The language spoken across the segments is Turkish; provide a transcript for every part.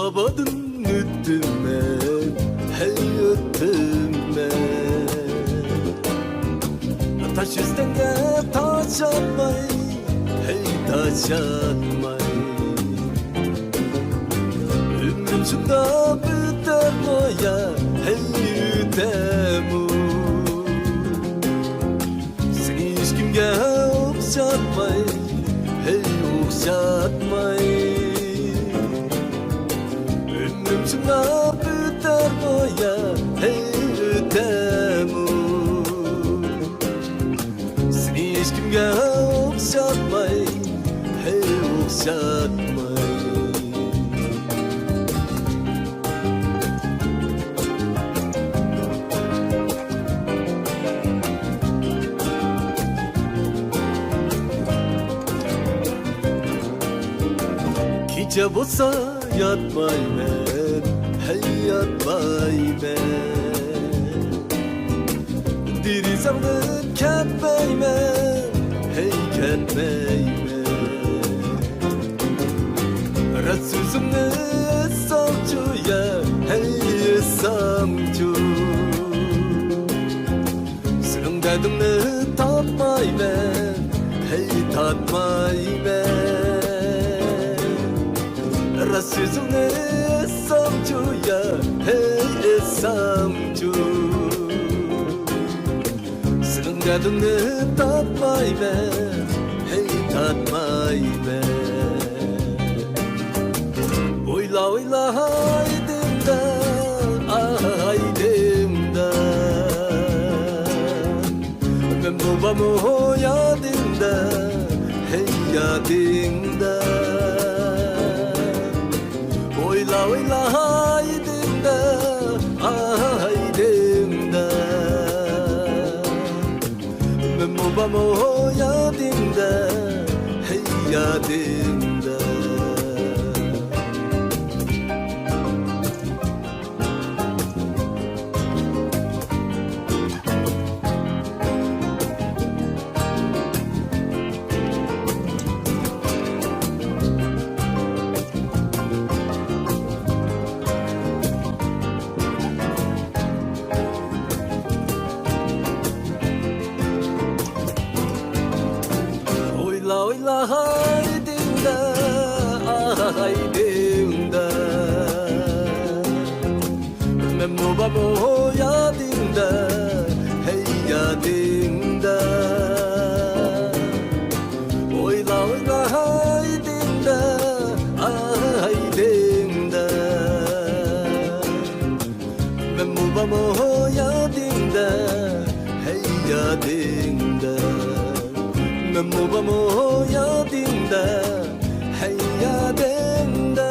Sabadın üttüme, hey üttüme. Taş üstünde taş atmay, hey taş atmay. Ömrüm şunda biter moya, hey ütemu. Seni hiç kimge okşatmay, hey okşatmay. Ömrüm şunda biter moya, hey ütemu. Seni hiç kimge okşatmay, hey okşatmay. Gece bolsa yatmaymen, hey yatmaymen. Dirizamni ketmaymen, hey ketmaymen. Rasuzimni samchuya, hey samchu. Sening dardingni topmaymen, hey topmaymen. Rasuzimni samchuya, hey samchu. Sening dardingni topmayman, hey topmayman. O'yla o'yla haydimda, haydimda. Men bobomu yodimda, hey yodimda. O'yla o'yla haydimda, haydimda. Men bobomu yodimda, hey yodimda. Oyla oyla haydimda, haydimda. Men bobomu yodimda, hey yodimda. Oyla oyla haydimda, haydimda. Men bobomu yodimda, hey yodimda. Men bobomu yodimda, hey yodimda.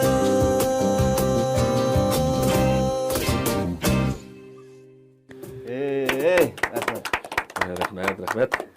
Rahmat. Rahmat, rahmat.